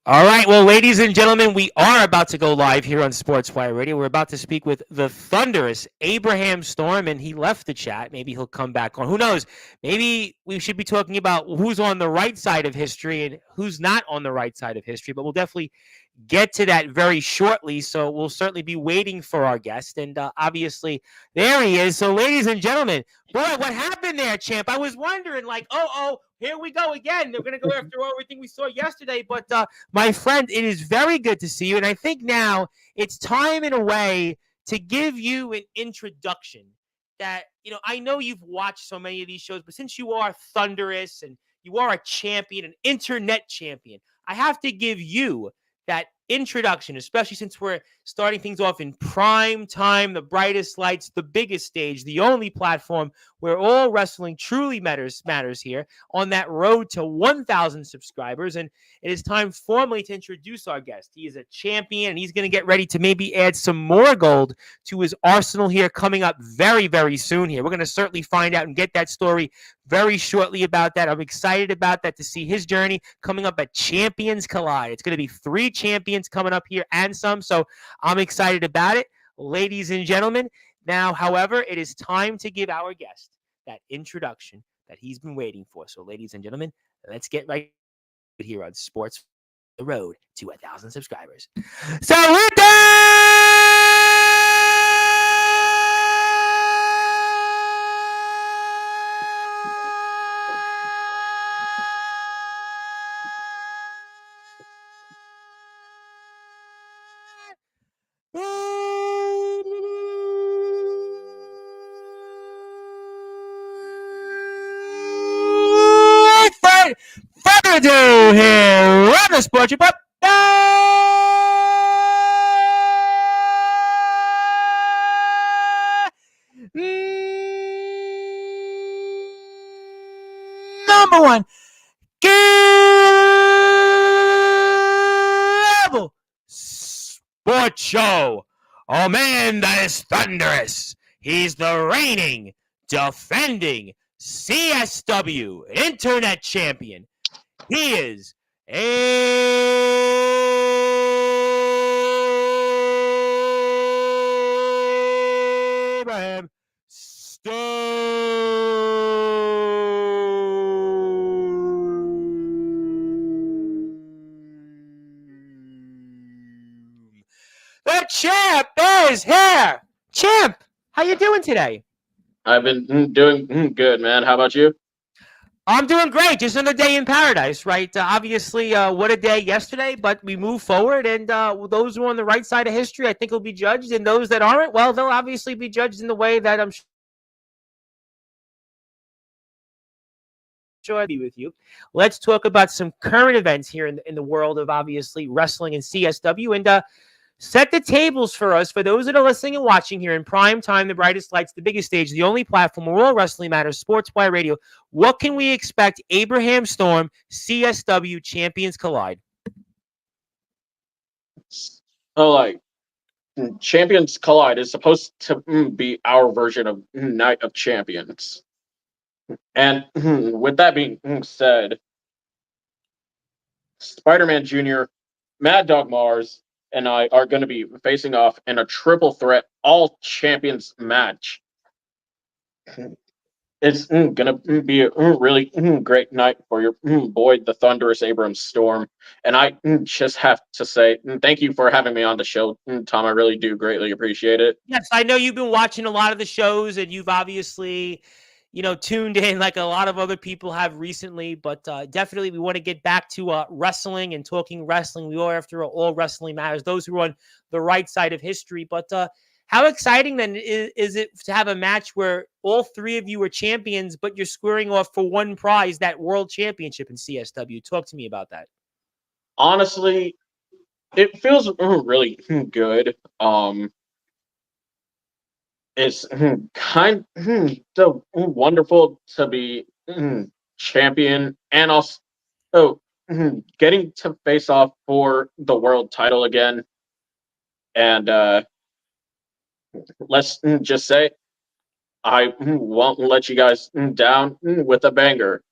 All right, well, ladies and gentlemen, we are about to go live here on Sportswire Radio. We're about to speak with the thunderous Abraham Storm, and he left the chat. Maybe he'll come back on. Who knows? Maybe we should be talking about who's on the right side of history and who's not on the right side of history, but we'll definitely get to that very shortly. So we'll certainly be waiting for our guest. And obviously, there he is. So, ladies and gentlemen, boy, what happened there, champ? I was wondering, like, here we go again. They're going to go after everything we saw yesterday. But my friend, it is very good to see you. And I think now it's time, in a way, to give you an introduction that, I know you've watched so many of these shows, but since you are thunderous and you are a champion, an internet champion, I have to give you that introduction, especially since we're starting things off in prime time, the brightest lights, the biggest stage, the only platform where all wrestling truly matters here on that road to 1,000 subscribers. And it is time formally to introduce our guest. He is a champion, and he's going to get ready to maybe add some more gold to his arsenal here coming up very, very soon here. We're going to certainly find out and get that story very shortly about that. I'm excited about that, to see his journey coming up at Champions Collide. It's going to be 3 champions coming up here and some, so I'm excited about it. Ladies and gentlemen, now, however, it is time to give our guest that introduction that he's been waiting for. So, ladies and gentlemen, let's get right here on Sports the Road to 1,000 subscribers. So, further ado here on the Sports Report. Number one, global sports show. Oh man, that is thunderous. He's the reigning, defending CSW Internet Champion. He is Abraham Stone. The champ is here. Champ, how you doing today? I've been doing good, man. How about you? I'm doing great. Just another day in paradise, right? Obviously, what a day yesterday, but we move forward, and those who are on the right side of history, I think, will be judged, and those that aren't, well, they'll obviously be judged in the way that I'm sure I'll be with you. Let's talk about some current events here in the world of, obviously, wrestling and CSW, and set the tables for us, for those that are listening and watching here in prime time, the brightest lights, the biggest stage, the only platform where all wrestling matters, Sportswire Radio. What can we expect? Abraham Storm, CSW Champions Collide. Oh, like Champions Collide is supposed to be our version of Night of Champions. And with that being said, Spider-Man Jr., Mad Dog Mars, and I are going to be facing off in a triple threat all champions match. It's going to be a really great night for your boy, the thunderous Abram Storm. And I just have to say thank you for having me on the show, Tom. I really do greatly appreciate it. Yes, I know you've been watching a lot of the shows, and you've obviously, tuned in like a lot of other people have recently. But definitely, we want to get back to wrestling and talking wrestling. We are, after all, wrestling matters. Those who are on the right side of history. But how exciting then is it to have a match where all 3 of you are champions, but you're squaring off for one prize, that world championship in CSW? Talk to me about that. Honestly, it feels really good. It's kind so wonderful to be champion, and also getting to face off for the world title again. And let's just say I won't let you guys down with a banger.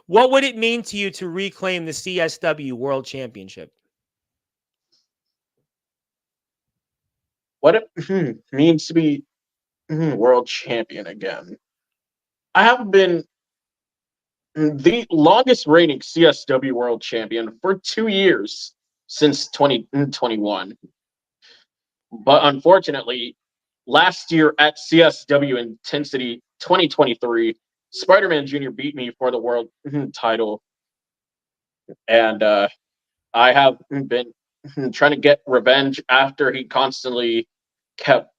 What would it mean to you to reclaim the CSW World Championship? What it means to be world champion again. I have been the longest reigning CSW world champion for 2 years since 2021. But unfortunately, last year at CSW Intensity 2023, Spider-Man Jr. beat me for the world title. And I have been trying to get revenge after he constantly kept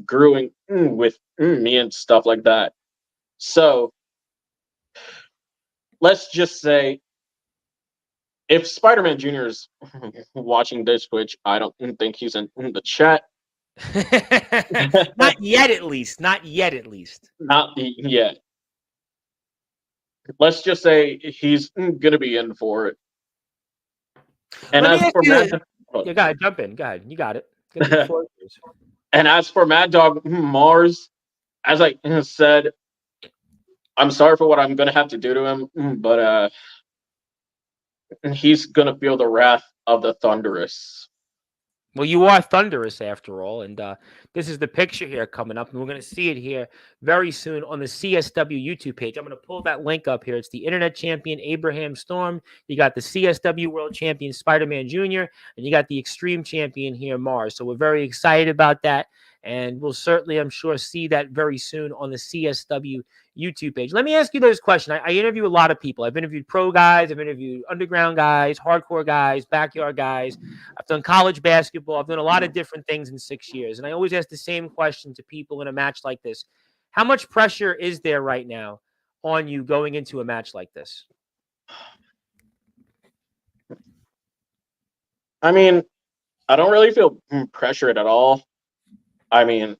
growing with me and stuff like that. So let's just say if Spider-Man Jr. is watching this, which I don't think he's in the chat. Not yet, at least. Not yet, at least. Not yet. Let's just say he's gonna be in for it. And Let me as ask for you Mad, this. Yeah, go ahead, jump in. Go ahead. You got it. and as for Mad Dog Mars, as I said, I'm sorry for what I'm gonna have to do to him, but he's gonna feel the wrath of the Thunderous. Well, you are thunderous after all, and this is the picture here coming up, and we're going to see it here very soon on the CSW YouTube page. I'm going to pull that link up here. It's the Internet Champion Abraham Storm. You got the CSW World Champion Spider-Man Jr., and you got the Extreme Champion here, Mars. So we're very excited about that, and we'll certainly, I'm sure, see that very soon on the CSW YouTube page. Let me ask you this question. I interview a lot of people. I've interviewed pro guys, I've interviewed underground guys, hardcore guys, backyard guys. I've done college basketball. I've done a lot of different things in 6 years. And I always ask the same question to people in a match like this. How much pressure is there right now on you going into a match like this? I mean, I don't really feel pressured at all. I mean,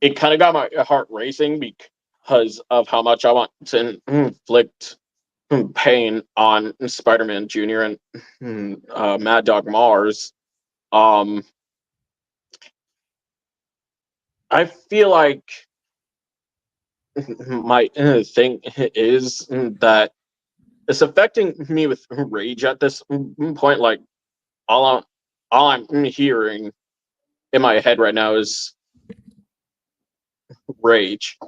it kind of got my heart racing because of how much I want to inflict pain on Spider-Man Jr. and Mad Dog Mars. I feel like my thing is that it's affecting me with rage at this point. Like all I'm hearing in my head right now is rage.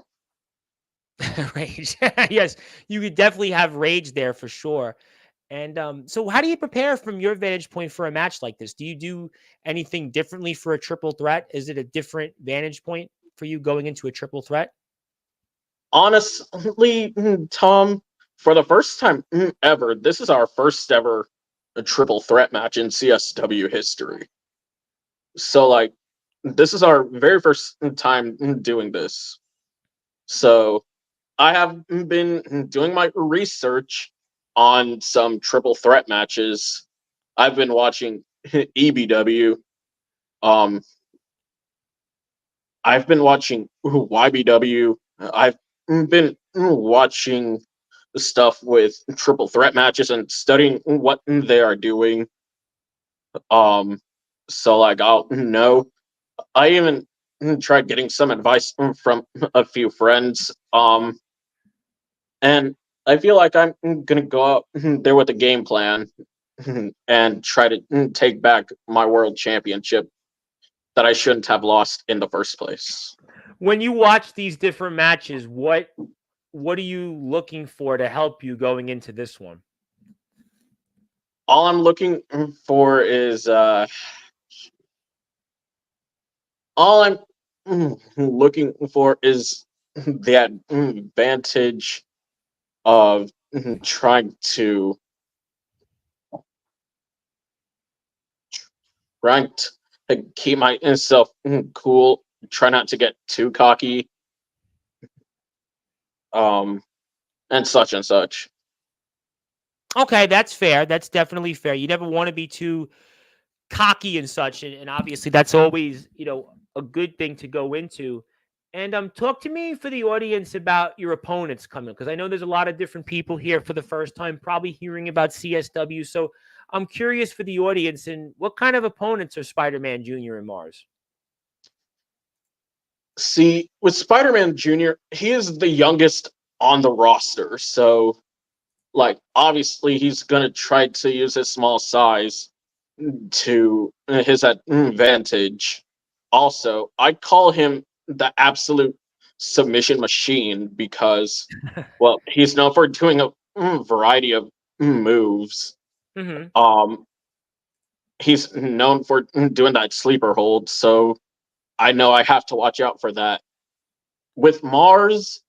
Rage. Yes, you could definitely have rage there for sure. And so how do you prepare from your vantage point for a match like this? Do you do anything differently for a triple threat? Is it a different vantage point for you going into a triple threat? Honestly, Tom, for the first time ever, this is our first ever triple threat match in CSW history. So, like, this is our very first time doing this. So, I have been doing my research on some triple threat matches. I've been watching EBW. Um, I've been watching YBW. I've been watching stuff with triple threat matches and studying what they are doing. So like I'll know. I even tried getting some advice from a few friends. And I feel like I'm gonna go out there with a game plan and try to take back my world championship that I shouldn't have lost in the first place. When you watch these different matches, what are you looking for to help you going into this one? All I'm looking for is all I'm looking for is the advantage of trying to keep myself cool, try not to get too cocky, and such and such. Okay, that's fair. That's definitely fair. You never want to be too cocky and such, and obviously that's always a good thing to go into. And talk to me for the audience about your opponents coming, because I know there's a lot of different people here for the first time, probably hearing about CSW. So I'm curious for the audience, and what kind of opponents are Spider-Man Jr. and Mars? See, with Spider-Man Jr., he is the youngest on the roster. So, like, obviously, he's going to try to use his small size to his advantage. Also, I call him the absolute submission machine because, well, he's known for doing a variety of moves. Mm-hmm. Um, he's known for doing that sleeper hold, so I know I have to watch out for that. With Mars,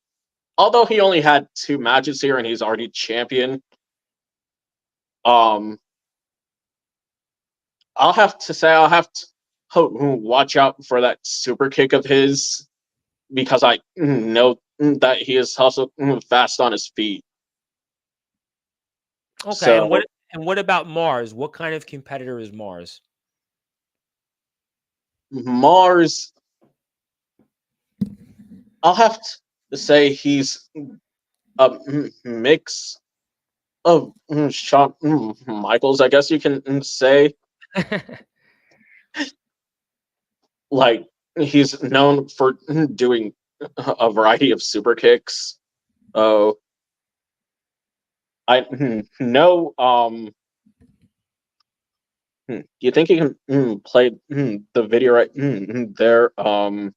although he only had 2 matches here and he's already champion, um, I'll have to watch out for that super kick of his because I know that he is also fast on his feet. Okay, So and what about Mars? What kind of competitor is Mars? Mars, I'll have to say he's a mix of Shawn Michaels, I guess you can say. Like, he's known for doing a variety of super kicks. Oh, I know. Do you think you can play the video right there? I From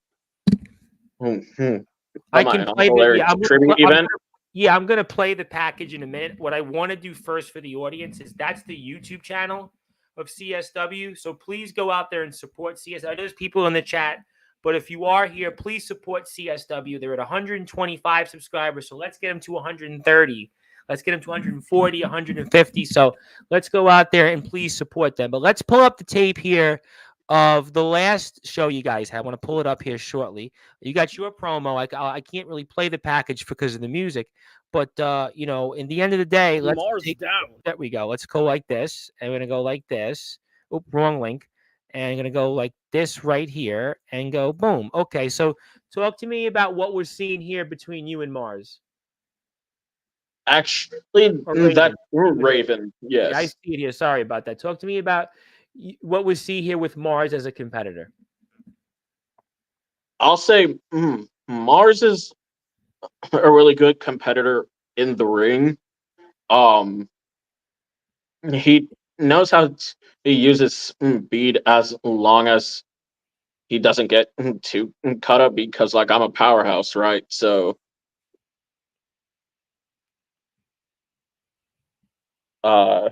my can play the honorary yeah. tribute event. I'm gonna play the package in a minute. What I want to do first for the audience is that's the YouTube channel of CSW. So please go out there and support CSW. I know there's people in the chat, but if you are here, please support CSW. They're at 125 subscribers, so let's get them to 130. Let's get them to 140, 150. So let's go out there and please support them. But let's pull up the tape here of the last show you guys had. I want to pull it up here shortly. You got your promo. I can't really play the package because of the music, but in the end of the day, there we go. Let's go like this. And we're gonna go like this. Oop, wrong link. And I'm gonna go like this right here and go boom. Okay, so talk to me about what we're seeing here between you and Mars Actually, or that Raven. You and Raven. Raven, Yeah, I yes. see it here. Sorry about that. Talk to me about what we see here with Mars as a competitor. I'll say Mars is a really good competitor in the ring. Um, he knows how to use his speed as long as he doesn't get too cut up because, like, I'm a powerhouse, right? So, uh,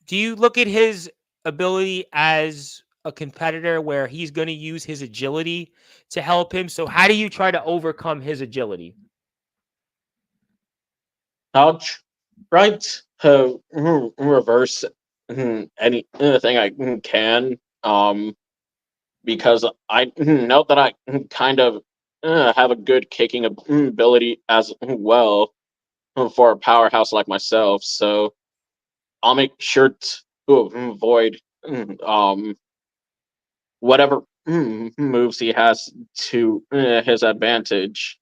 Do you look at his ability as a competitor where he's going to use his agility to help him? So how do you try to overcome his agility? I'll try to reverse anything I can. Because I know that I kind of have a good kicking ability as well for a powerhouse like myself. So I'll make sure to avoid whatever moves he has to his advantage.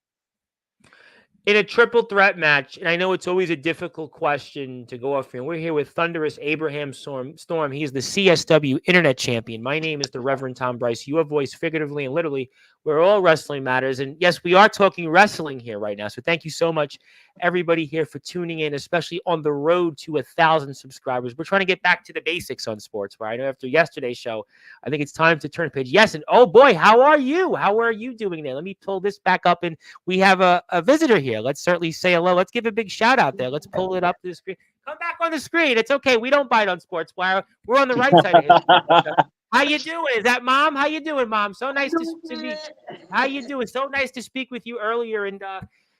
In a triple threat match, and I know it's always a difficult question to go off here. We're here with Thunderous Abraham Storm. He is the CSW Internet Champion. My name is the Reverend Tom Bryce. Your voice, figuratively and literally, where all wrestling matters. And yes, we are talking wrestling here right now. So thank you so much, everybody here, for tuning in, especially on the road to 1,000 subscribers. We're trying to get back to the basics on sports. Where I know after yesterday's show, I think it's time to turn the page. Yes, and oh boy, how are you? How are you doing there? Let me pull this back up and we have a visitor here. Let's certainly say hello. Let's give a big shout out there. Let's pull it up to the screen. Come back on the screen. It's okay. We don't bite on Sportswire. We're on the right side of history. How you doing? Is that Mom? How you doing, Mom? So nice to meet. How you doing? So nice to speak with you earlier. And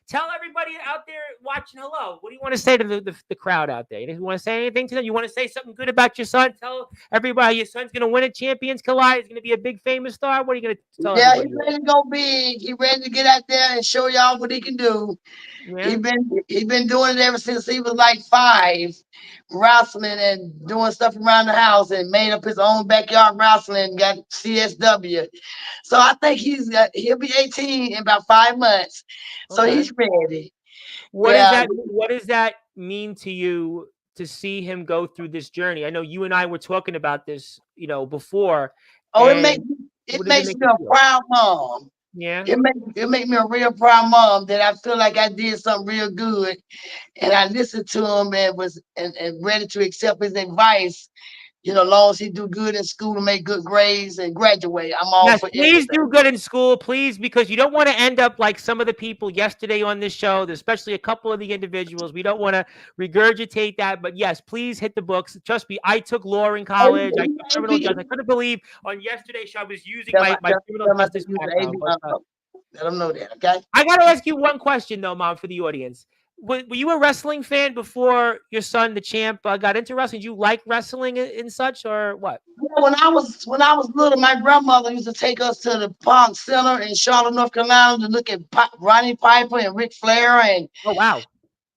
tell everybody out there watching hello. What do you want to say to the crowd out there? You want to say anything to them? You want to say something good about your son? Tell everybody your son's going to win a Champions Collide. He's going to be a big famous star. What are you going to tell Yeah, everybody? he's ready to go big. He ready to get out there and show y'all what he can do. Yeah. He's been doing it ever since he was like 5, wrestling and doing stuff around the house, and made up his own backyard wrestling. Got CSW, so I think he'll be 18 in about 5 months. So Okay. he's ready. What does Yeah. that mean to you to see him go through this journey? I know you and I were talking about this, before. Oh, And it what does it makes make me you a feel? proud mom. Yeah. it make me a real proud mom that I feel like I did something real good, and I listened to him and was and ready to accept his advice. You know, as long as he do good in school and make good grades and graduate, I'm all Yes, for please everything. do good in school, please, because you don't want to end up like some of the people yesterday on this show, especially a couple of the individuals. We don't want to regurgitate that, but yes, please hit the books. Trust me, I took law in college. I took criminal justice. I couldn't believe on yesterday's show I was using my criminal Tell my justice you the background. AB But let them know that, okay? I got to ask you one question, though, Mom, for the audience. Were you a wrestling fan before your son, the champ, got into wrestling? Did you like wrestling and such, or what? Yeah, when I was little, my grandmother used to take us to the Park Center in Charlotte, North Carolina, to look at Ronnie Piper and Ric Flair, and Oh, wow.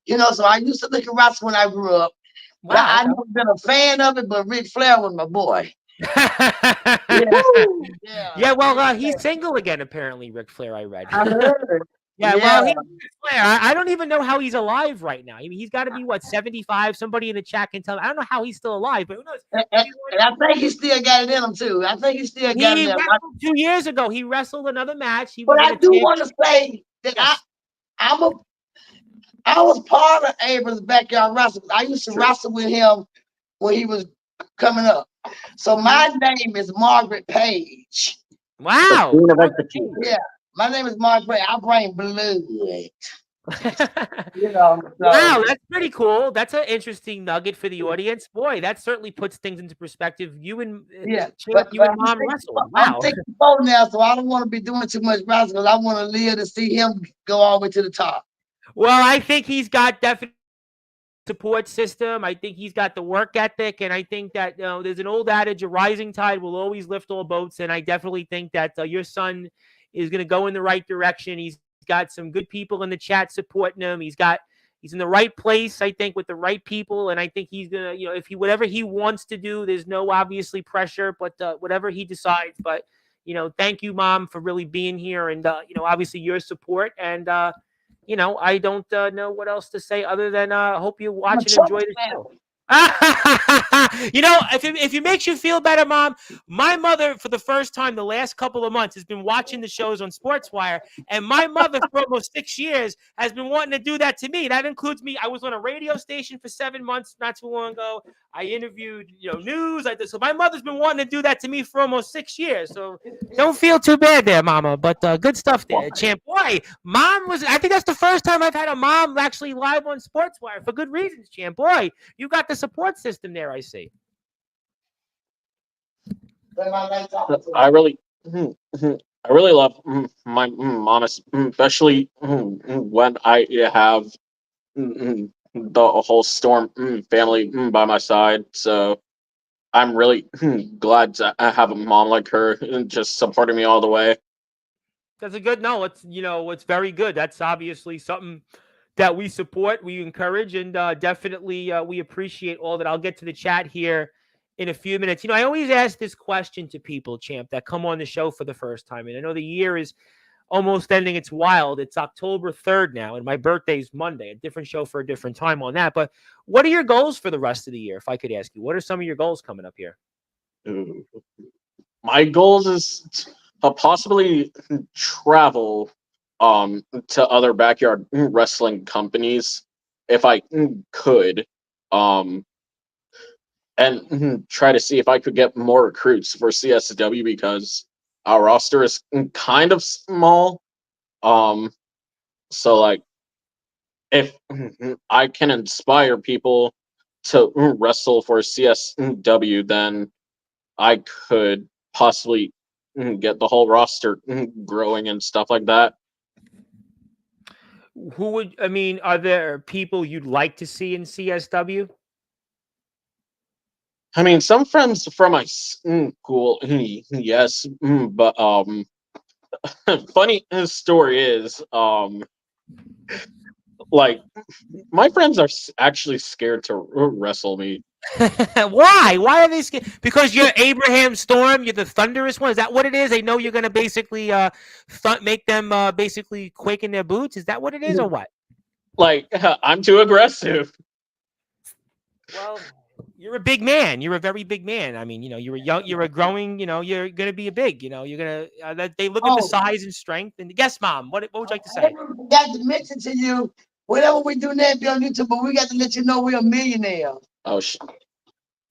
you know, so I used to look at wrestling when I grew up. But Wow. I Okay. never been a fan of it. But Ric Flair was my boy. Yeah, Yeah, well, Ric he's Flair. single again, apparently, Ric Flair, I read. I heard. Yeah, Yeah, well, Ric Flair, I don't even know how he's alive right now. I mean, he's got to be, what, 75? Somebody in the chat can tell me. I don't know how he's still alive, but who knows? and I think he still got it in him too. I think he still got it He in him. wrestled 2 years ago. He wrestled another match. He But was in I a do champ. want to say that Yes. I was part of Abram's backyard wrestling. I used to wrestle with him when he was coming up. So my name is Margaret Page. Wow. Yeah, my name is Margaret. I bring blood. You Wow, know, so that's pretty cool. That's an interesting nugget for the audience. Boy, that certainly puts things into perspective. You and yeah. Champ, you But and Mom wrestled. I'm Wow. 64 now, so I don't want to be doing too much wrestling because I want to live to see him go all the way to the top. Well, I think he's got definitely support system. I think he's got the work ethic, and I think that there's an old adage: a rising tide will always lift all boats. And I definitely think that your son is going to go in the right direction. He's got some good people in the chat supporting him. He's in the right place, I think, with the right people, and I think he's gonna, if whatever he wants to do, there's no obviously pressure, but whatever he decides. But thank you, Mom, for really being here, and obviously your support, and I don't know what else to say other than hope you watch and enjoy the show. If it makes you feel better, Mom, my mother, for the first time the last couple of months, has been watching the shows on Sportswire, and my mother for almost 6 years has been wanting to do that to me. That includes me. I was on a radio station for 7 months not too long ago. I interviewed, news. So my mother's been wanting to do that to me for almost 6 years. So don't feel too bad there, Mama. But good stuff there, champ. Boy, Mom I think that's the first time I've had a mom actually live on Sportswire for good reasons, champ. Boy, you got the support system there, I see. I really, I really love my mom, especially when I have the whole Storm family by my side. So I'm really glad to have a mom like her just supporting me all the way. That's a good it's very good. That's obviously something that we support, we encourage, and definitely we appreciate all that. I'll get to the chat here in a few minutes. I always ask this question to people, champ, that come on the show for the first time. And I know the year is almost ending. It's wild. It's October 3rd now, and my birthday's Monday. A different show for a different time on that. But what are your goals for the rest of the year, if I could ask you? What are some of your goals coming up here? My goals is to possibly travel to other backyard wrestling companies if I could, and try to see if I could get more recruits for CSW because our roster is kind of small. So like if I can inspire people to wrestle for CSW, then I could possibly get the whole roster growing and stuff like that. Are there people you'd like to see in CSW? I mean, some friends from my school, yes, but funny story is, like my friends are actually scared to wrestle me. Why? Why are they scared? Because you're Abraham Storm. You're the thunderous one. Is that what it is? They know you're going to basically make them basically quake in their boots. Is that what it is, or what? Like I'm too aggressive. Well, You're a big man. You're a very big man. I mean, you're a young, you're a growing, you're going to be a big, you're going to, that they look at the Oh, size and strength. And yes, Mom, what would you like to I say? got to mention to you, whatever we do next, be on YouTube, but we got to let you know we're a millionaire. Oh,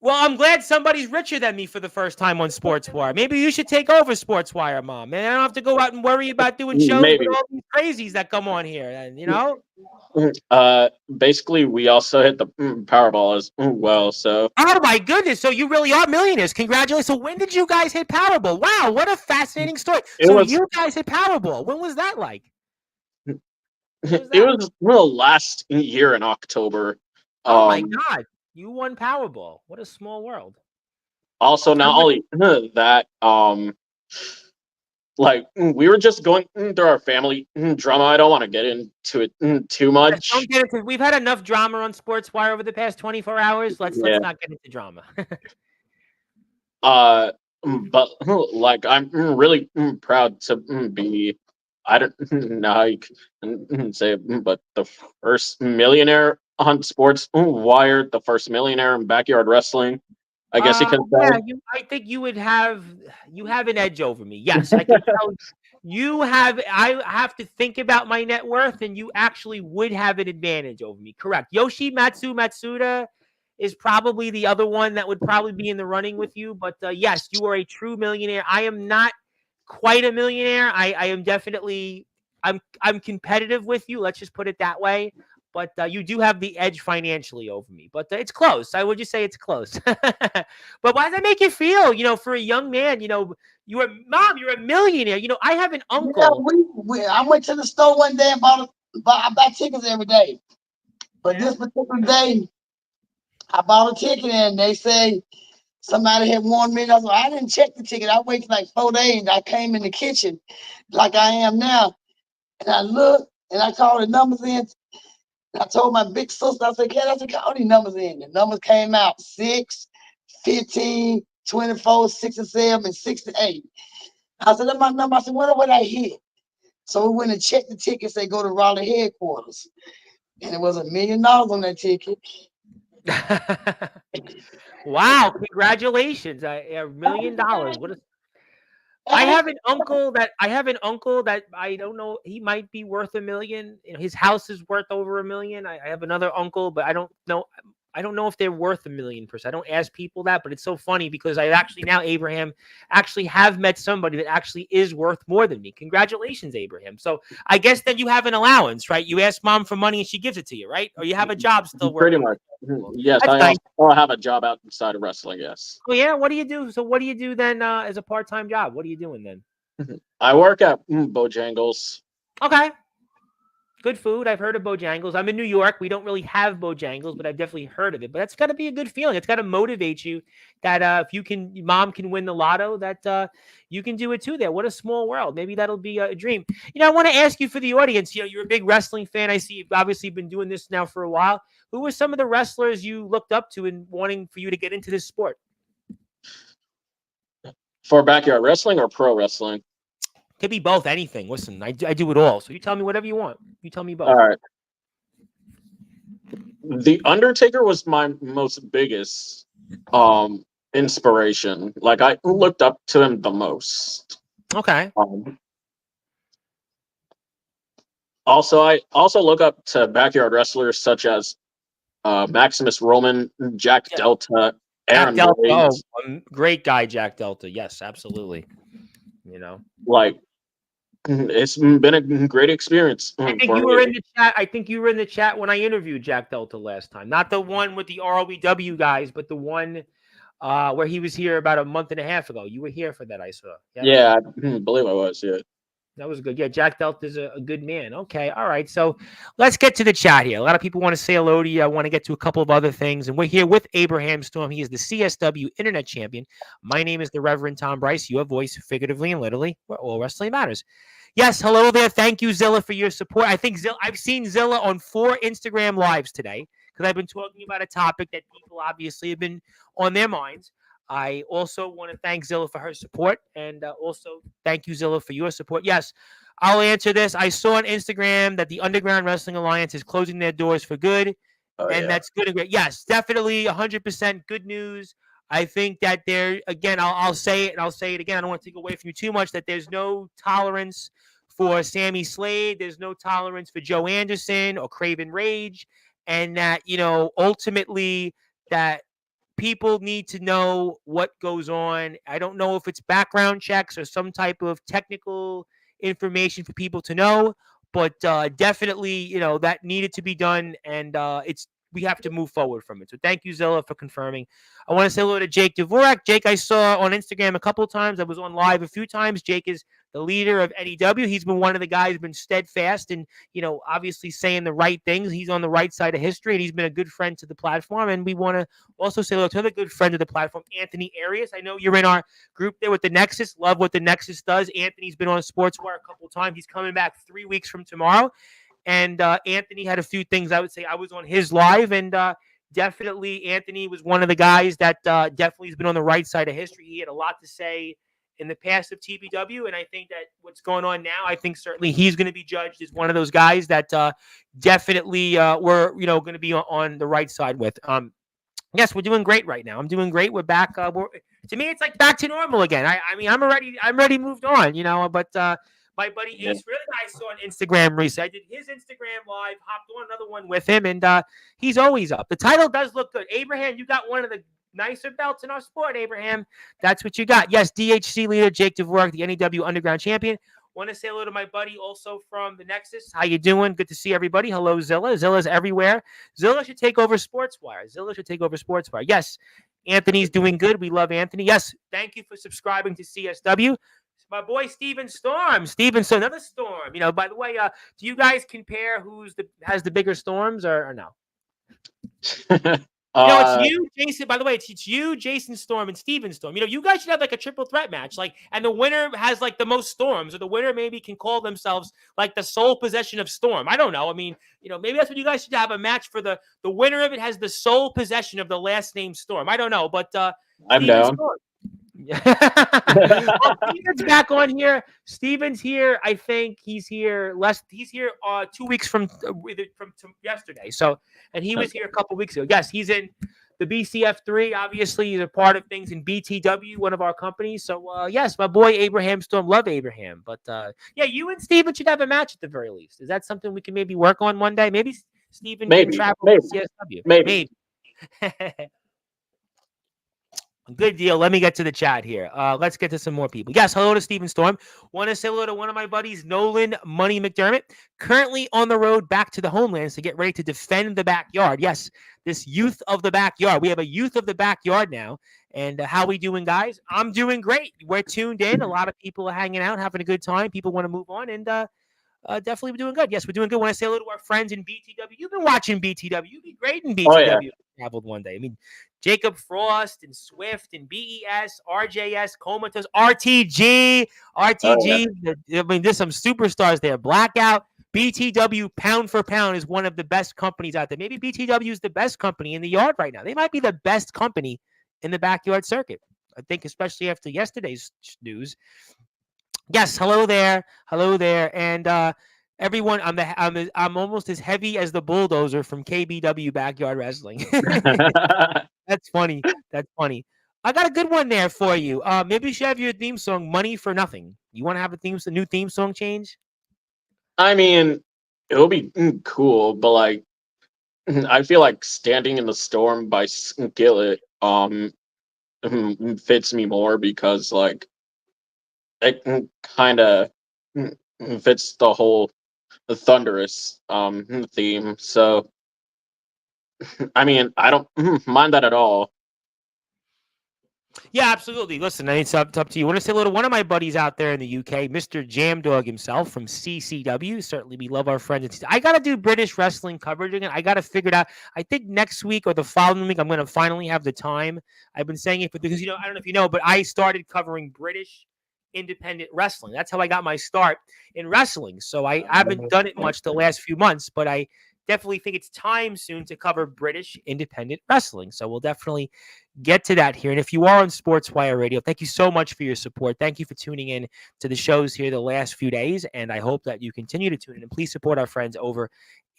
Well, I'm glad somebody's richer than me for the first time on Sportswire. Maybe you should take over Sportswire, Mom. Man, I don't have to go out and worry about doing shows maybe. with all these crazies that come on here. And Basically, we also hit the Powerball as well. So, oh my goodness! So you really are millionaires. Congratulations! So when did you guys hit Powerball? Wow, what a fascinating story. So you guys hit Powerball. When was that like? It was last year in October. Oh my God! You won Powerball. What a small world. Also, not only that, like we were just going through our family drama. I don't want to get into it too much. Don't get into. We've had enough drama on Sportswire over the past 24 hours. Let's not get into drama. But like I'm really proud to be. I don't know how you can say it, but the first millionaire on Sportswire, the first millionaire in backyard wrestling. I guess you can say. Yeah, I think you have an edge over me. Yes, I can tell you have. I have to think about my net worth, and you actually would have an advantage over me. Correct. Matsuda is probably the other one that would probably be in the running with you. But yes, you are a true millionaire. I am not quite a millionaire. I am definitely. I'm competitive with you. Let's just put it that way. But you do have the edge financially over me. But it's close. I would just say it's close. But why does that make you feel? For a young man, you're a millionaire. I have an uncle. Yeah, I went to the store one day and I buy tickets every day. But this particular day, I bought a ticket and they say somebody had warned me. I didn't check the ticket. I waited like 4 days. I came in the kitchen like I am now. And I looked and I called the numbers in. I told my big sister, I said, call these numbers in. The numbers came out 6, 15, 24, 67, and 68. I said, that's my number. I said, what I hit? So we went and checked the tickets. They go to Raleigh headquarters. And it was $1 million on that ticket. Wow, congratulations. $1 million. I have an uncle that I don't know. He might be worth $1 million. His house is worth over $1 million. I have another uncle, but I don't know. I don't know if they're worth $1 million per se. I don't ask people that, but it's so funny because I actually now, Abraham, actually have met somebody that actually is worth more than me. Congratulations, Abraham. So I guess then you have an allowance, right? You ask Mom for money and she gives it to you, right? Or you have a job still working. Pretty much. Yes, I also have a job outside of wrestling, yes. Oh, yeah? What do you do? So what do you do then as a part-time job? What are you doing then? I work at Bojangles. Okay. Good food. I've heard of Bojangles. I'm in New York. We don't really have Bojangles, but I've definitely heard of it. But that's got to be a good feeling. It's got to motivate you that if Mom can win the lotto, that you can do it too there. What a small world. Maybe that'll be a dream. I want to ask you for the audience, you're a big wrestling fan. I see you've obviously been doing this now for a while. Who were some of the wrestlers you looked up to and wanting for you to get into this sport? For backyard wrestling or pro wrestling? Could be both, anything. Listen, I do it all. So you tell me whatever you want. You tell me both. All right. The Undertaker was my most biggest inspiration. Like I looked up to him the most. Okay. Also, I look up to backyard wrestlers such as Maximus Roman, Jack Delta, Aaron Delta. Great guy, Jack Delta. Yes, absolutely. Like it's been a great experience. I think you were in the chat. I think you were in the chat when I interviewed Jack Delta last time. Not the one with the ROEW guys, but the one where he was here about a month and a half ago. You were here for that, I saw. Yeah, I believe I was. Yeah. That was good. Yeah, Jack Delta's a good man. Okay, all right. So let's get to the chat here. A lot of people want to say hello to you. I want to get to a couple of other things. And we're here with Abraham Storm. He is the CSW Internet Champion. My name is the Reverend Tom Bryce. Your voice, figuratively and literally, where all wrestling matters. Yes, hello there. Thank you, Zilla, for your support. I think I've seen Zilla on 4 Instagram lives today because I've been talking about a topic that people obviously have been on their minds. I also want to thank Zilla for her support, and also thank you, Zilla, for your support. Yes, I'll answer this. I saw on Instagram that the Underground Wrestling Alliance is closing their doors for good. And that's good and great. Yes, definitely 100% good news. I think that there, again, I'll say it and I'll say it again. I don't want to take away from you too much that there's no tolerance for Sammy Slade. There's no tolerance for Joe Anderson or Craven Rage. And that, ultimately that people need to know what goes on. I don't know if it's background checks or some type of technical information for people to know, but definitely, that needed to be done, and we have to move forward from it. So thank you, Zilla, for confirming. I want to say hello to Jake Dvorak. Jake, I saw on Instagram a couple of times. I was on live a few times. Jake is the leader of NEW. He's been one of the guys who's been steadfast and, obviously saying the right things. He's on the right side of history, and he's been a good friend to the platform. And we want to also say hello to another good friend of the platform, Anthony Arias. I know you're in our group there with the Nexus. Love what the Nexus does. Anthony's been on Sportswire a couple of times. He's coming back 3 weeks from tomorrow. And Anthony had a few things I would say. I was on his live, and definitely Anthony was one of the guys that definitely has been on the right side of history. He had a lot to say in the past of TBW, and I think that what's going on now, I think certainly he's going to be judged as one of those guys that definitely we're going to be on the right side with. Yes, we're doing great right now. I'm doing great. We're back. To me, it's like back to normal again. I mean, I'm already moved on, but my buddy Ace Really I saw on Instagram recently. I did his Instagram live, hopped on another one with him, and he's always up. The title does look good. Abraham, you got one of the nicer belts in our sport, Abraham. That's what you got. Yes, DHC leader Jake Dvorak, the NEW Underground Champion. Want to say hello to my buddy also from the Nexus. How you doing? Good to see everybody. Hello, Zilla. Zilla's everywhere. Zilla should take over Sportswire. Yes, Anthony's doing good. We love Anthony. Yes, thank you for subscribing to CSW. My boy Steven Storm. So another storm. By the way, do you guys compare has the bigger storms or no? It's you, Jason. By the way, it's you, Jason Storm, and Steven Storm. You guys should have like a triple threat match. And the winner has like the most storms, or the winner maybe can call themselves like the sole possession of Storm. I don't know. I mean, maybe that's what you guys should have a match for. The winner of it has the sole possession of the last name Storm. I don't know, but I'm Steven down. Storm. Steven's back on here. Steven's here. I think he's here. He's here 2 weeks from yesterday. So, and he was here a couple weeks ago. Yes, he's in the BCF3. Obviously, he's a part of things in BTW, one of our companies. So, yes, my boy Abraham Storm. Love Abraham. But you and Steven should have a match at the very least. Is that something we can maybe work on one day? Maybe Steven can travel to CSW. Maybe. Good deal. Let me get to the chat here. Let's get to some more people. Yes, hello to Steven Storm. Want to say hello to one of my buddies, Nolan Money McDermott, currently on the road back to the homelands to get ready to defend the backyard. Yes, this youth of the backyard. We have a youth of the backyard now. And how we doing, guys? I'm doing great. We're tuned in. A lot of people are hanging out, having a good time. People want to move on, and definitely we're doing good. Yes, we're doing good. Want to say hello to our friends in BTW. You've been watching BTW. You'd be great in BTW. Oh, yeah. Traveled one day. I mean, Jacob Frost and Swift and BES, RJS, Comatose, RTG. Oh, yeah. I mean, there's some superstars there. Blackout, BTW, pound for pound, is one of the best companies out there. Maybe BTW is the best company in the yard right now. They might be the best company in the backyard circuit. I think, especially after yesterday's news. Yes, hello there, and everyone. I'm almost as heavy as the bulldozer from KBW Backyard Wrestling. That's funny. I got a good one there for you. Maybe you should have your theme song, "Money for Nothing." You want to have a new theme song change? I mean, it will be cool, but I feel like "Standing in the Storm" by Skillet fits me more because it kind of fits the Thunderous theme. So I mean, I don't mind that at all. Yeah, absolutely. Listen, it's up to you. I want to say hello to one of my buddies out there in the UK, Mr. Jam Dog himself from CCW. Certainly, we love our friends. I got to do British wrestling coverage again. I got to figure it out. I think next week or the following week, I'm going to finally have the time. I've been saying it because, I don't know if you know, but I started covering British independent wrestling. That's how I got my start in wrestling. So I haven't done it much the last few months, but I definitely think it's time soon to cover British independent wrestling. So we'll definitely get to that here. And if you are on Sportswire Radio, thank you so much for your support. Thank you for tuning in to the shows here the last few days. And I hope that you continue to tune in. And please support our friends over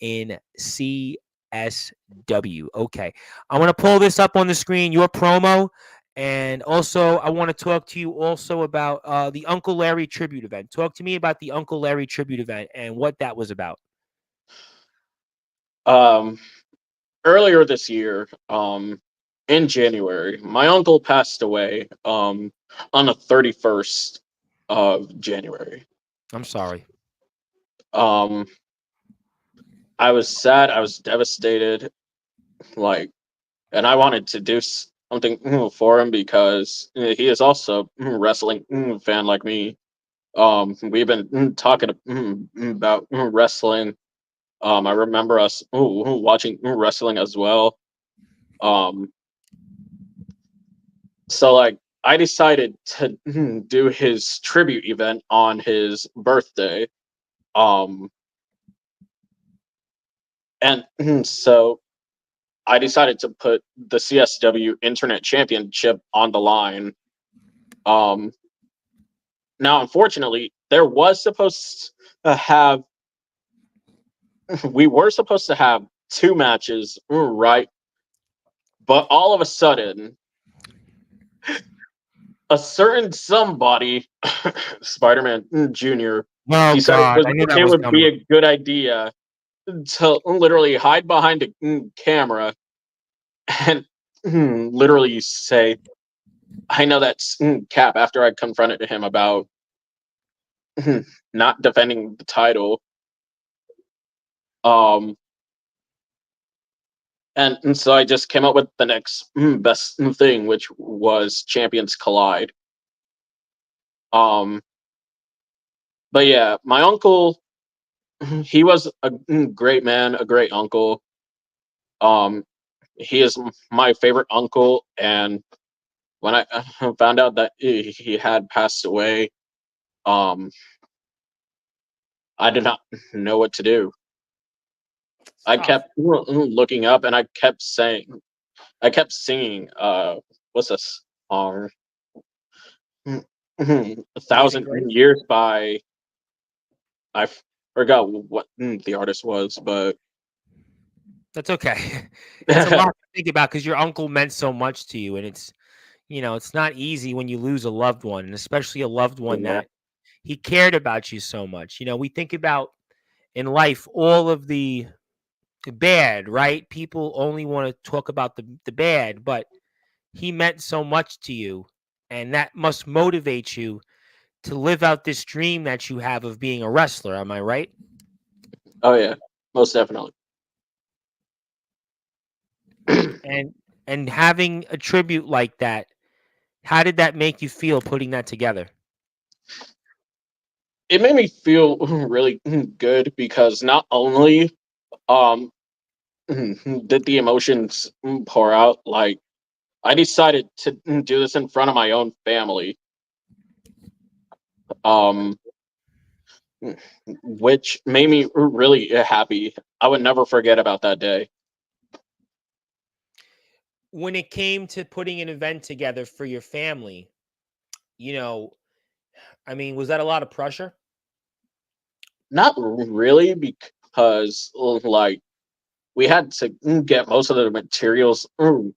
in CSW. CSW. Okay. I want to pull this up on the screen, your promo. And also, I want to talk to you also about the Uncle Larry tribute event. Talk to me about the Uncle Larry tribute event and what that was about. Um, Earlier this year, in January, my uncle passed away on the 31st of January. I'm sorry. Um, I was sad, I was devastated, like, and I wanted to do something for him because he is also a wrestling fan like me. We've been talking about wrestling. I remember us watching wrestling as well. Um, So like I decided to do his tribute event on his birthday. Um and so I decided to put the CSW Internet Championship on the line. Um Now unfortunately there was supposed to have we were supposed to have two matches, right? But all of a sudden a certain somebody Spider-Man Jr. Oh, decided God. I knew that it was would be coming. a good idea to literally hide behind a camera and literally say, "I know that's Cap." After I confronted him about not defending the title, um, and so I just came up with the next best thing, which was Champions Collide. Um, but yeah, my uncle, he was a great man, a great uncle. Um, he is my favorite uncle, and when I found out that he had passed away, um, I did not know what to do. I Tough. kept looking up, and I kept singing. What's this song? A Amazing Thousand Grace. Years by I forgot what the artist was, but That's okay. It's a lot to think about because your uncle meant so much to you. And it's not easy when you lose a loved one, and especially a loved one yeah, that he cared about you so much. We think about in life all of the bad, right? People only want to talk about the bad, but he meant so much to you, and that must motivate you to live out this dream that you have of being a wrestler. Am I right? oh yeah, most definitely. And having a tribute like that, how did that make you feel putting that together? It made me feel really good because not only um did the emotions pour out, like I decided to do this in front of my own family, um, which made me really happy. I would never forget about that day. When it came to putting an event together for your family, you know, I mean, was that a lot of pressure? Not really, because like we had to get most of the materials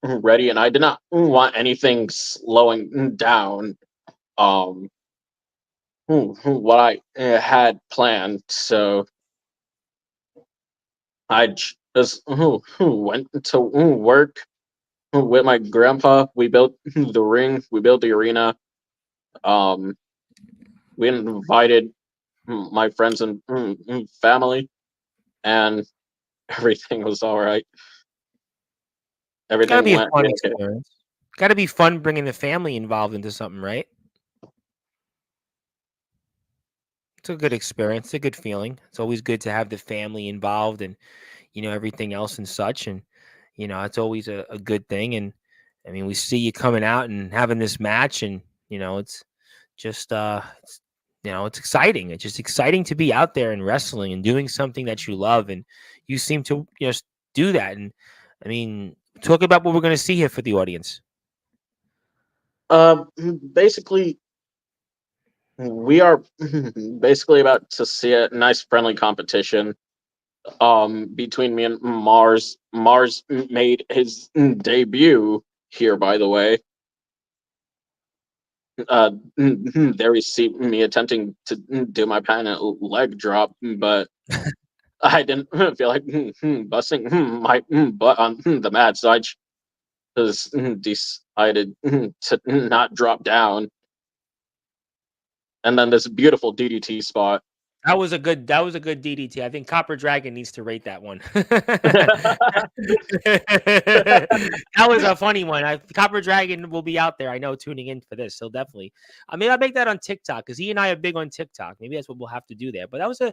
ready, and I did not want anything slowing down. Um, what I had planned, so I just went to work with my grandpa. We built the ring. We built the arena. Um, we invited my friends and family, and everything was all right. It's gotta Everything be a went fun okay. experience. Gotta be fun bringing the family involved into something, right? It's a good experience. It's a good feeling. It's always good to have the family involved and everything else and such. And it's always a good thing. And I mean, we see you coming out and having this match, and it's just it's exciting. It's just exciting to be out there and wrestling and doing something that you love, and you seem to do that. And I mean, talk about what we're going to see here for the audience. Uh, Basically, we are basically about to see a nice friendly competition. between me and Mars. Mars made his debut here, by the way. There you see me attempting to do my panic leg drop, but I didn't feel like busting my butt on the mat, so I just decided to not drop down. And then this beautiful DDT spot. That was a good DDT. I think Copper Dragon needs to rate that one. That was a funny one. Copper Dragon will be out there, I know, tuning in for this. So definitely. I mean, I'll make that on TikTok because he and I are big on TikTok. Maybe that's what we'll have to do there. But that was a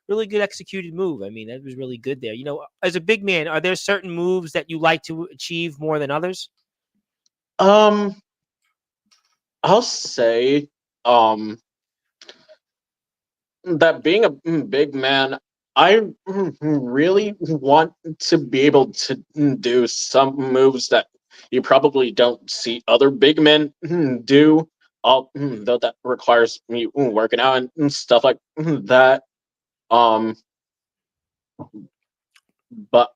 really good executed move. I mean, that was really good there. You know, as a big man, are there certain moves that you like to achieve more than others? Um, I'll say that being a big man, I really want to be able to do some moves that you probably don't see other big men do. Though that requires me working out and stuff like that. Um, but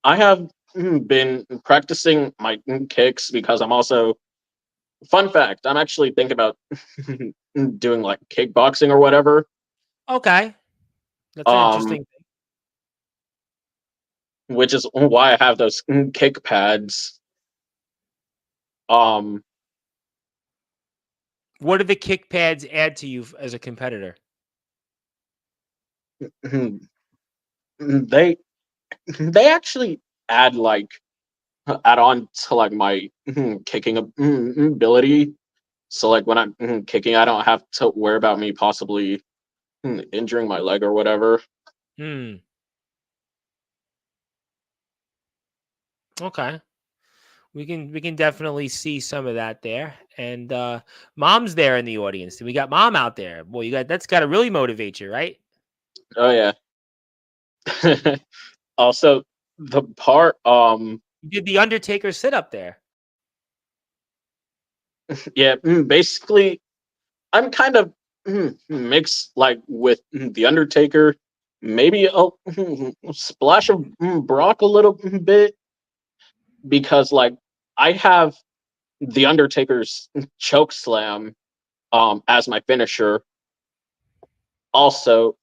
I have been practicing my kicks because I'm also. Fun fact: I'm actually thinking about doing like kickboxing or whatever. Okay. That's an Um, interesting. which is why I have those kick pads. Um, What do the kick pads add to you as a competitor? they they actually add like add on to like my kicking ability. So like when I'm kicking, I don't have to worry about me possibly injuring my leg or whatever. Hmm. Okay. We can definitely see some of that there. And mom's there in the audience. We got mom out there. Boy, that's gotta really motivate you, right? Oh yeah. Also, the part You did the Undertaker sit up there. yeah, basically I'm kind of mixed like with the Undertaker, maybe a splash of Brock a little bit because like I have the Undertaker's choke slam as my finisher. Also,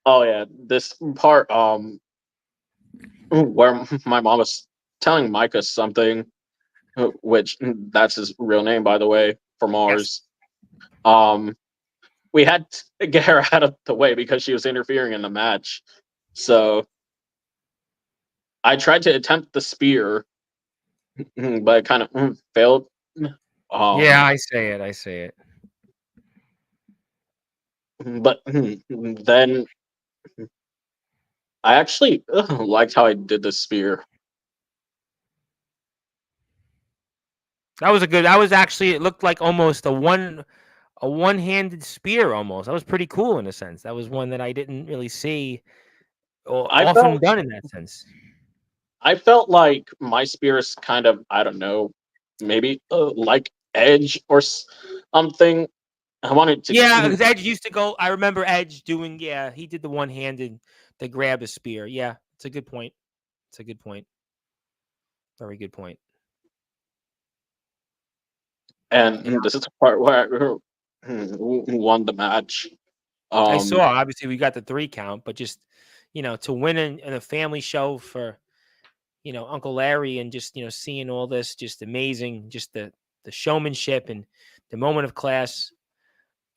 oh yeah, this part where my mom was telling Micah something, which that's his real name by the way for Yes. Mars. Um, we had to get her out of the way because she was interfering in the match. So I tried to attempt the spear, but it kind of failed. Yeah, Um, I say it. I say it. but then I actually liked how I did the spear. That was actually, it looked like almost a one-handed spear almost. That was pretty cool in a sense. That was one that I didn't really see I often felt done in that sense. I felt like my spear is kind of I don't know, maybe like Edge or something. I wanted to. Yeah, because Edge used to go. I remember Edge doing. Yeah, he did the one-handed to grab a spear. Yeah, it's a good point. It's a good point. Very good point. And Yeah, this is the part where I won the match. I saw. Um, Obviously, we got the 3 count, but just to win in a family show for Uncle Larry, and just seeing all this, just amazing. Just the showmanship and the moment of class.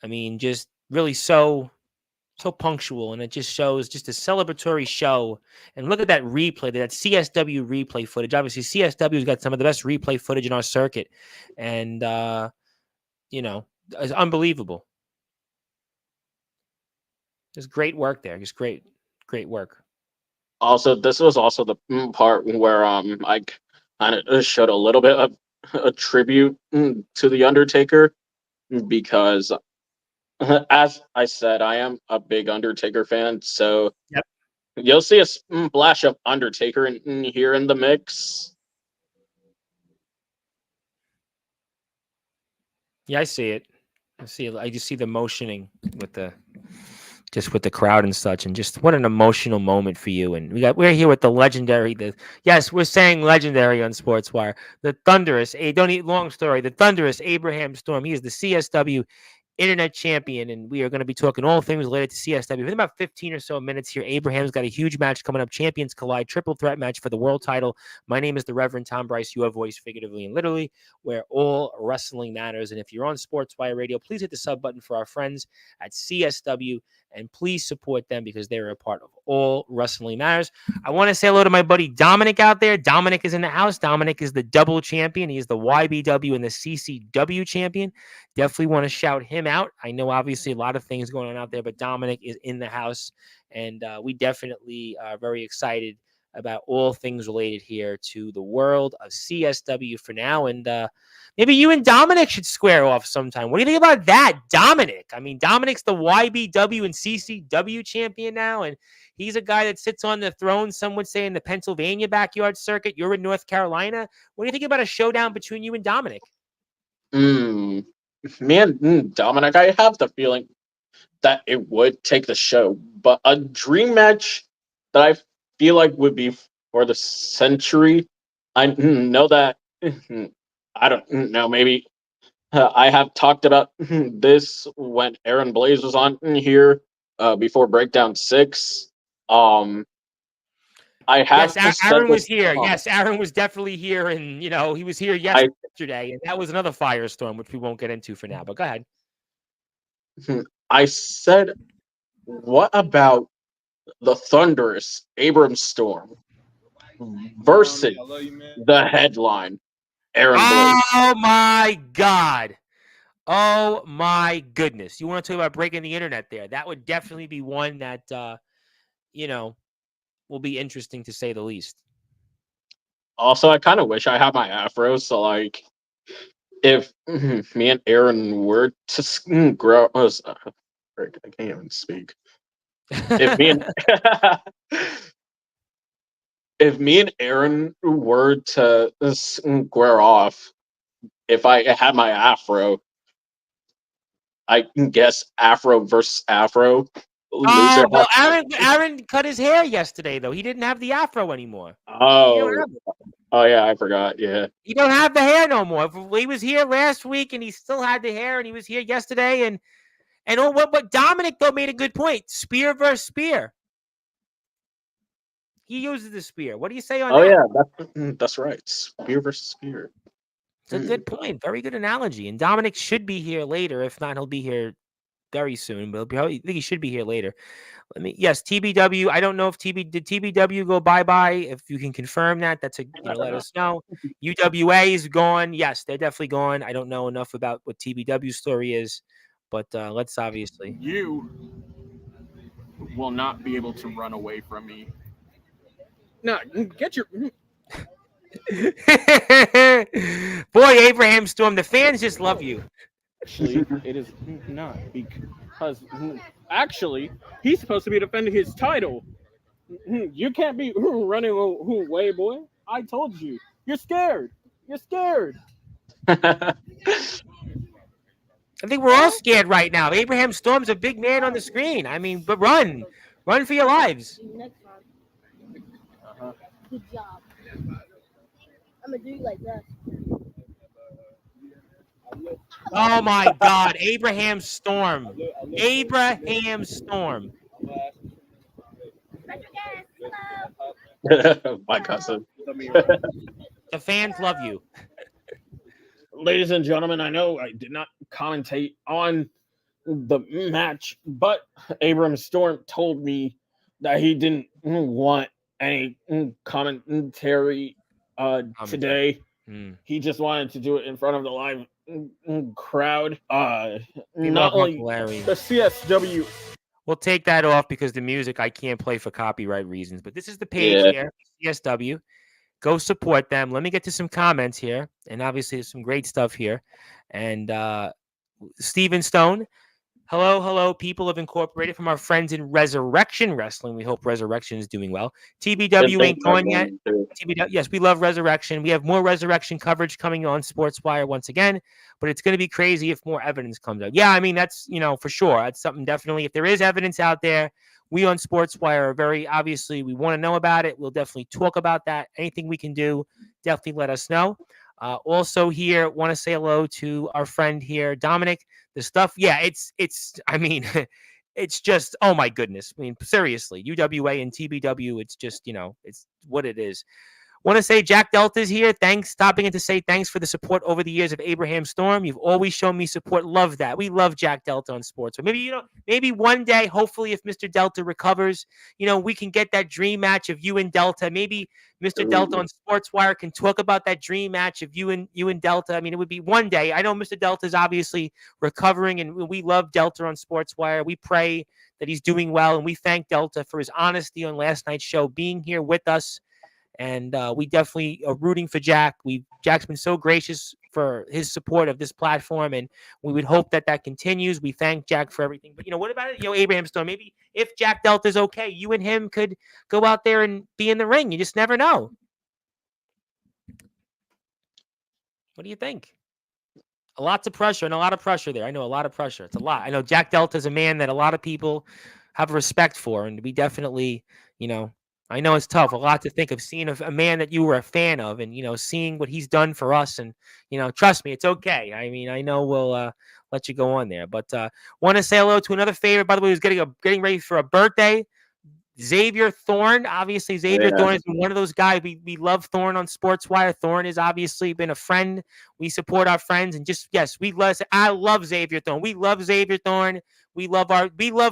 I mean, just really so punctual, and it just shows just a celebratory show. And look at that replay, that CSW replay footage. Obviously, CSW's got some of the best replay footage in our circuit, and it's unbelievable. Just great work there. Just great work. also, this was also the part where I kind of showed a little bit of a tribute to the Undertaker because, as I said, I am a big Undertaker fan. So Yep. you'll see a splash of Undertaker in here in the mix. Yeah, I see it. I see it. I just see the motioning with just with the crowd and such, and just what an emotional moment for you. And we're here with the legendary, yes, we're saying legendary on Sportswire, the thunderous, long story, the thunderous Abraham Storm. He is the CSW internet champion, and we are going to be talking all things related to CSW. In about 15 or so minutes here, Abraham's got a huge match coming up, Champions Collide, triple threat match for the world title. My name is the Reverend Tom Bryce, your voice figuratively and literally, where all wrestling matters. And if you're on Sportswire Radio, please hit the sub button for our friends at CSW, and please support them because they're a part of all wrestling matters. I want to say hello to my buddy Dominic out there. Dominic is in the house. Dominic is the double champion. He is the YBW and the CCW champion. Definitely want to shout him out. I know obviously a lot of things going on out there, but Dominic is in the house, and we definitely are very excited about all things related here to the world of CSW for now. And maybe you and Dominic should square off sometime. What do you think about that, Dominic? I mean, Dominic's the YBW and CCW champion now, and he's a guy that sits on the throne, some would say, in the Pennsylvania backyard circuit. You're in North Carolina. What do you think about a showdown between you and Dominic? Man, Dominic, I have the feeling that it would take the show, but a dream match that I feel like would be for the century. I know that I don't know. Maybe I have talked about this when Aaron Blaze was on here before Breakdown 6. I have yes, Aaron was here. Yes, Aaron was definitely here, and he was here yesterday, and that was another firestorm, which we won't get into for now. But go ahead. I said, what about the thunderous Abram Storm versus the headline Aaron Blaze? Oh my God! Oh my goodness! You want to talk about breaking the internet there? That would definitely be one that will be interesting to say the least. Also, I kind of wish I had my afro, so like, if me and Aaron were to grow, I can't even speak. If me and if me and Aaron were to square off, if I had my afro, I guess afro versus afro. Oh, well, Aaron cut his hair yesterday, though. He didn't have the afro anymore. Oh yeah, I forgot. Yeah, he don't have the hair no more. He was here last week, and he still had the hair, and he was here yesterday, and but Dominic though made a good point. Spear versus spear. He uses the spear. What do you say on that? Oh yeah, that's right. Spear versus spear. It's a good point. Very good analogy. And Dominic should be here later. If not, he'll be here very soon. But I think he should be here later. Yes, TBW. I don't know if did TBW go bye-bye. If you can confirm that, let us know. UWA is gone. Yes, they're definitely gone. I don't know enough about what TBW's story is, but let's obviously. You will not be able to run away from me. No, get your. Boy, Abraham Storm, the fans just love you. Actually, it is not, because actually he's supposed to be defending his title. You can't be running away, boy. I told you. You're scared. You're scared. I think we're all scared right now. Abraham Storm's a big man on the screen. I mean, but run for your lives. Good job. I'm gonna do you like that. Oh my God, Abraham Storm. Abraham Storm. My cousin. The fans love you. Ladies and gentlemen, I know I did not commentate on the match, but Abraham Storm told me that he didn't want any commentary today. He just wanted to do it in front of the live crowd. Not only the CSW. We'll take that off because the music I can't play for copyright reasons. But this is the page here, CSW. Go support them. Let me get to some comments here. And obviously there's some great stuff here. And Steven Stone, Hello, people of Incorporated from our friends in Resurrection Wrestling. We hope Resurrection is doing well. TBW ain't gone yet. TBW, yes, we love Resurrection. We have more Resurrection coverage coming on Sportswire once again, but it's going to be crazy if more evidence comes out. Yeah, I mean, that's, for sure. That's something definitely. If there is evidence out there, we on Sportswire are very, obviously, we want to know about it. We'll definitely talk about that. Anything we can do, definitely let us know. Also here, want to say hello to our friend here, Dominic. The stuff, yeah, I mean, it's just, oh my goodness. I mean, seriously, UWA and TBW, it's just, it's what it is. Want to say Jack Delta's here. Thanks. Stopping in to say thanks for the support over the years of Abraham Storm. You've always shown me support. Love that. We love Jack Delta on sports. But maybe, maybe one day, hopefully, if Mr. Delta recovers, we can get that dream match of you and Delta. Maybe Mr. Delta on Sportswire can talk about that dream match of you and Delta. I mean, it would be one day. I know Mr. Delta is obviously recovering, and we love Delta on Sportswire. We pray that he's doing well, and we thank Delta for his honesty on last night's show, being here with us. And we definitely are rooting for Jack. Jack's been so gracious for his support of this platform, and we would hope that continues. We thank Jack for everything. But, what about it? Abraham Stone, maybe if Jack Delta's okay, you and him could go out there and be in the ring. You just never know. What do you think? Lots of pressure and a lot of pressure there. I know a lot of pressure. It's a lot. I know Jack Delta's a man that a lot of people have respect for, and we definitely, I know it's tough. A lot to think of, seeing a man that you were a fan of, and seeing what he's done for us. And trust me, it's okay. I mean, I know we'll let you go on there, but want to say hello to another favorite. By the way, who's getting ready for a birthday. Xavier Thorne. Obviously, Xavier Thorne is one of those guys. We love Thorne on Sportswire. Thorne has obviously been a friend. We support our friends, and I love Xavier Thorne. We love Xavier Thorne. We love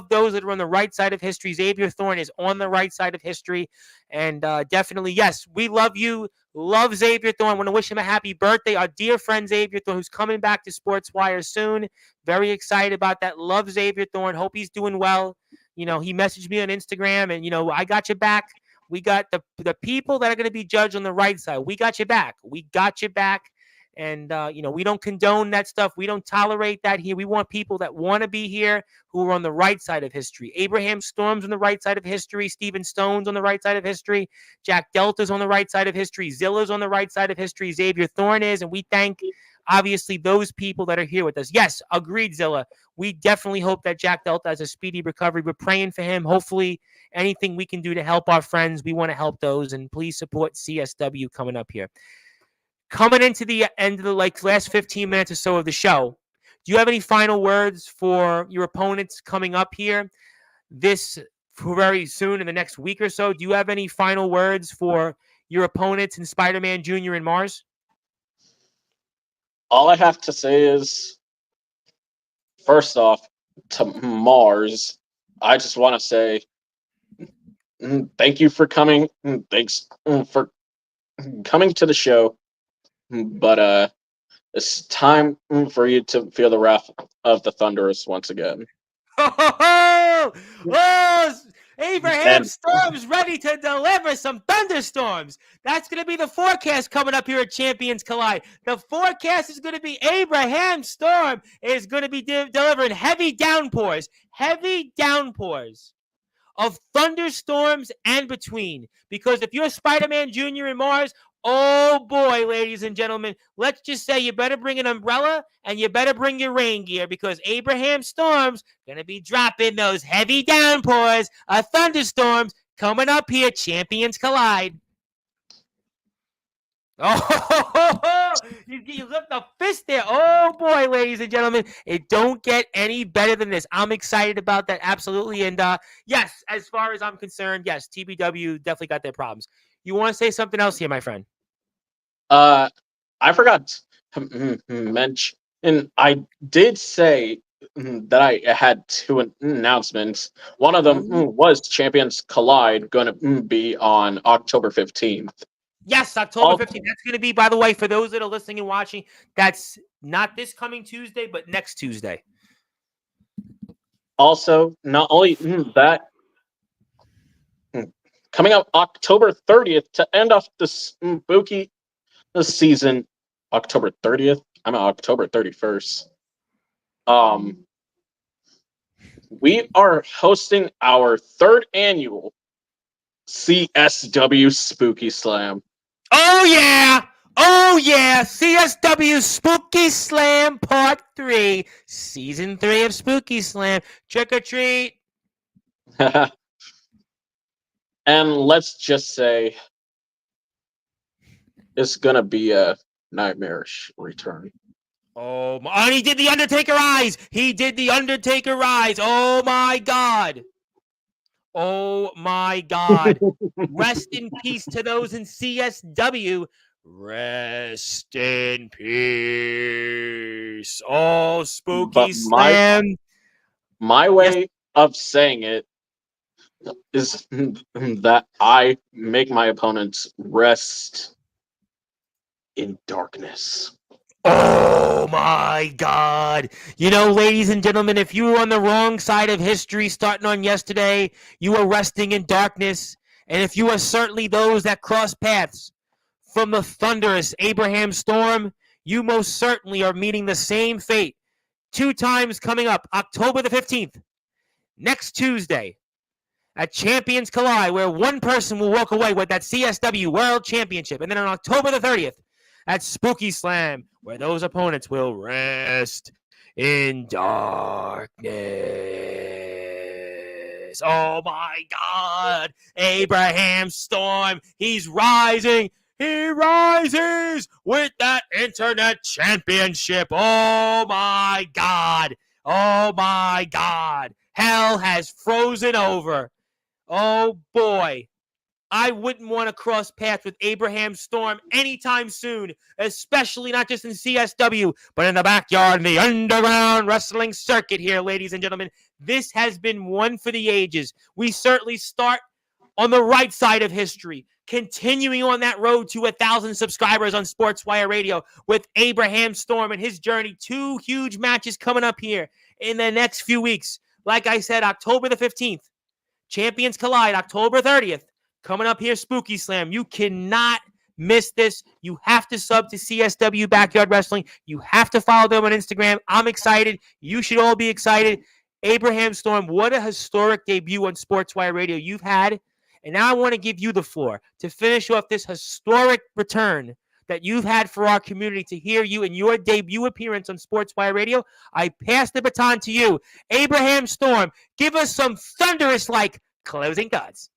those that are on the right side of history. Xavier Thorne is on the right side of history, and definitely, yes, we love you. Love Xavier Thorne. I want to wish him a happy birthday. Our dear friend Xavier Thorne, who's coming back to Sportswire soon. Very excited about that. Love Xavier Thorne. Hope he's doing well. He messaged me on Instagram, and, I got you back. We got the people that are going to be judged on the right side. We got you back. We got you back. And, we don't condone that stuff. We don't tolerate that here. We want people that want to be here who are on the right side of history. Abraham Storm's on the right side of history. Stephen Stone's on the right side of history. Jack Delta's on the right side of history. Zilla's on the right side of history. Xavier Thorne is. And we thank, obviously, those people that are here with us. Yes, agreed, Zilla. We definitely hope that Jack Delta has a speedy recovery. We're praying for him. Hopefully, anything we can do to help our friends, we want to help those. And please support CSW coming up here. Coming into the end of the last 15 minutes or so of the show, do you have any final words for your opponents coming up here very soon in the next week or so? Do you have any final words for your opponents in Spider-Man Jr. and Mars? All I have to say is, first off, to Mars, I just want to say thank you for coming. Thanks for coming to the show. But it's time for you to feel the wrath of the Thunderous once again. Abraham Storm's ready to deliver some thunderstorms. That's going to be the forecast coming up here at Champions Collide. The forecast is going to be Abraham Storm is going to be delivering heavy downpours of thunderstorms and between. Because if you're Spider-Man Jr. and Mars, oh boy, ladies and gentlemen, let's just say you better bring an umbrella and you better bring your rain gear, because Abraham Storm's going to be dropping those heavy downpours of thunderstorms coming up here, Champions Collide. Oh, you lift the fist there. Oh boy, ladies and gentlemen, it don't get any better than this. I'm excited about that, absolutely. And yes, as far as I'm concerned, yes, TBW definitely got their problems. You want to say something else here, my friend? I forgot to mention, and I did say that I had two announcements. One of them was Champions Collide, going to be on October 15th. Yes, October 15th. That's going to be, by the way, for those that are listening and watching, that's not this coming Tuesday, but next Tuesday. Also, not only that, coming up October 30th to end off the spooky season, October 30th. I'm at October 31st. we are hosting our 3rd annual CSW Spooky Slam. Oh, yeah. Oh, yeah. CSW Spooky Slam Part 3. Season 3 of Spooky Slam. Trick or treat. And let's just say it's going to be a nightmarish return. Oh, my. And he did the Undertaker eyes. He did the Undertaker eyes. Oh, my God. Oh, my God. Rest in peace to those in CSW. Rest in peace. Oh, Spooky But Slam. my way of saying it is that I make my opponents rest in darkness. Oh my God. You know, ladies and gentlemen, if you were on the wrong side of history starting on yesterday, you were resting in darkness. And if you are certainly those that cross paths from the thunderous Abraham Storm, you most certainly are meeting the same fate. 2 times coming up, October the 15th, next Tuesday, at Champions Collide, where one person will walk away with that CSW World Championship. And then on October the 30th, at Spooky Slam, where those opponents will rest in darkness. Oh my God. Abraham Storm, he's rising. He rises with that internet championship. Oh my God. Oh my God. Hell has frozen over. Oh boy. I wouldn't want to cross paths with Abraham Storm anytime soon, especially not just in CSW, but in the backyard, in the underground wrestling circuit here, ladies and gentlemen. This has been one for the ages. We certainly start on the right side of history, continuing on that road to 1,000 subscribers on Sportswire Radio with Abraham Storm and his journey. 2 huge matches coming up here in the next few weeks. Like I said, October the 15th, Champions Collide, October 30th. Coming up here, Spooky Slam. You cannot miss this. You have to sub to CSW Backyard Wrestling. You have to follow them on Instagram. I'm excited. You should all be excited. Abraham Storm, what a historic debut on Sportswire Radio you've had. And now I want to give you the floor to finish off this historic return that you've had for our community to hear you in your debut appearance on Sportswire Radio. I pass the baton to you. Abraham Storm, give us some thunderous-like closing thoughts.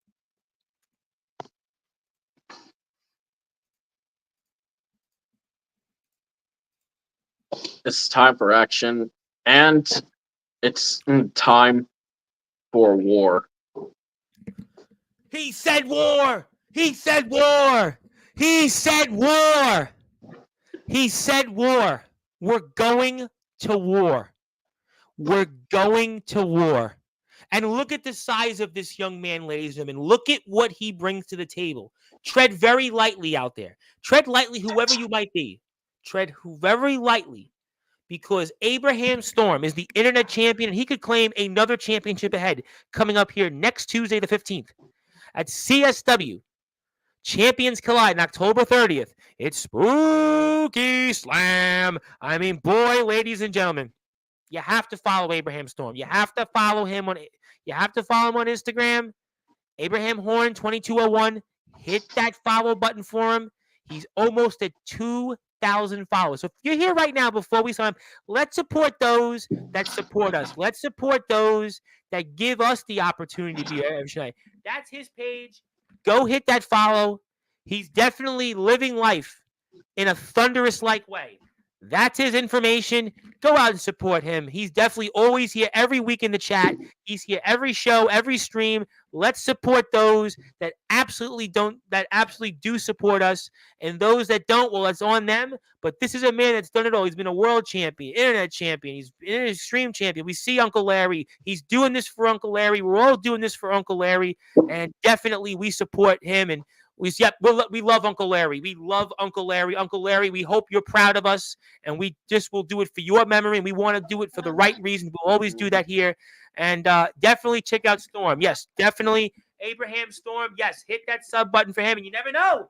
It's time for action, and it's time for war. He said war. He said war. He said war. He said war. We're going to war. We're going to war. And look at the size of this young man, ladies and gentlemen. Look at what he brings to the table. Tread very lightly out there. Tread lightly, whoever you might be. Tread very lightly. Because Abraham Storm is the internet champion, and he could claim another championship ahead coming up here next Tuesday, the 15th, at CSW. Champions Collide on October 30th. It's Spooky Slam. I mean, boy, ladies and gentlemen, you have to follow Abraham Storm. You have to follow him on Instagram. Abraham Horn 2201. Hit that follow button for him. He's almost at 2,000 followers. So if you're here right now before we sign, let's support those that support us. Let's support those that give us the opportunity to be here every night. That's his page. Go hit that follow. He's definitely living life in a thunderous-like way. That's his information. Go out and support him. He's definitely always here every week in the chat. He's here every show, every stream. Let's support those that absolutely do support us. And those that don't, well, it's on them. But this is a man that's done it all. He's been a world champion, internet champion. He's been an extreme champion. We see Uncle Larry. He's doing this for Uncle Larry. We're all doing this for Uncle Larry. And definitely we support him. And we love Uncle Larry. We love Uncle Larry. Uncle Larry, we hope you're proud of us, and we just will do it for your memory, and we want to do it for the right reason. We'll always do that here. And definitely check out Storm. Yes, definitely. Abraham Storm, yes, hit that sub button for him. And you never know.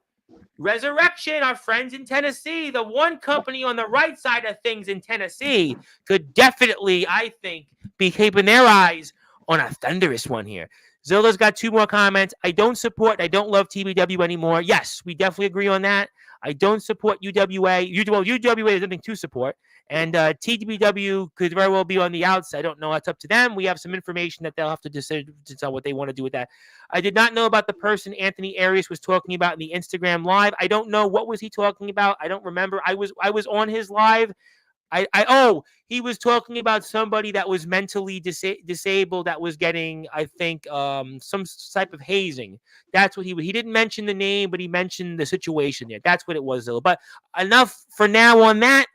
Resurrection, our friends in Tennessee, the one company on the right side of things in Tennessee, could definitely, I think, be keeping their eyes on a thunderous one here. Zilla's got 2 more comments. I don't love TBW anymore. Yes, we definitely agree on that. I don't support UWA. UWA is nothing to support. And TBW could very well be on the outside. I don't know. That's up to them. We have some information that they'll have to decide what they want to do with that. I did not know about the person Anthony Arias was talking about in the Instagram live. I don't know. What was he talking about? I don't remember. I was on his live. He was talking about somebody that was mentally disabled that was getting, I think, some type of hazing. That's what he didn't mention the name, but he mentioned the situation there. That's what it was, though. But enough for now on that.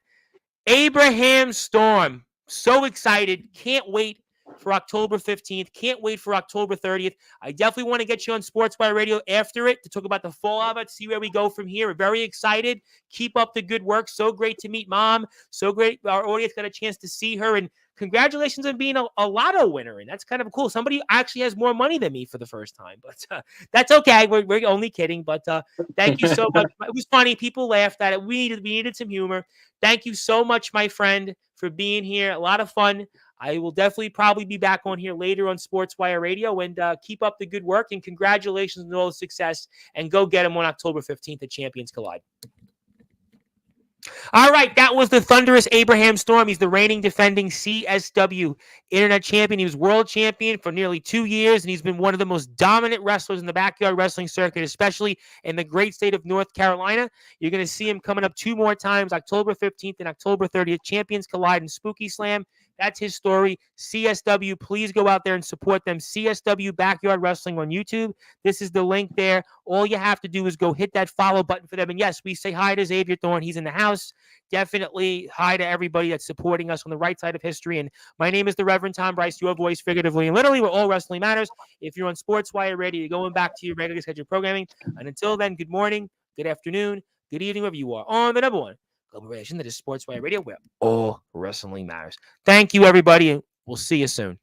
Abraham Storm, so excited. Can't wait for October 15th. Can't wait for October 30th. I definitely want to get you on Sportswire Radio after it to talk about the fallout of it, see where we go from here. We're very excited. Keep up the good work. So great to meet Mom. So great. Our audience got a chance to see her. And congratulations on being a lotto winner. And that's kind of cool. Somebody actually has more money than me for the first time. But that's okay. We're only kidding. But thank you so much. It was funny. People laughed at it. We needed some humor. Thank you so much, my friend, for being here. A lot of fun. I will definitely probably be back on here later on Sportswire Radio, and keep up the good work, and congratulations on all the success, and go get them on October 15th at Champions Collide. All right, that was the thunderous Abraham Storm. He's the reigning defending CSW Internet Champion. He was world champion for nearly 2 years, and he's been one of the most dominant wrestlers in the backyard wrestling circuit, especially in the great state of North Carolina. You're going to see him coming up 2 more times, October 15th and October 30th, Champions Collide and Spooky Slam. That's his story. CSW, please go out there and support them. CSW Backyard Wrestling on YouTube. This is the link there. All you have to do is go hit that follow button for them. And yes, we say hi to Xavier Thorne. He's in the house. Definitely hi to everybody that's supporting us on the right side of history. And my name is the Reverend Tom Bryce, your voice figuratively and literally, where all wrestling matters. If you're on Sportswire Radio, you're going back to your regularly scheduled programming. And until then, good morning, good afternoon, good evening, wherever you are on the number one global station that is Sportswire Radio, where all wrestling matters. Thank you, everybody, and we'll see you soon.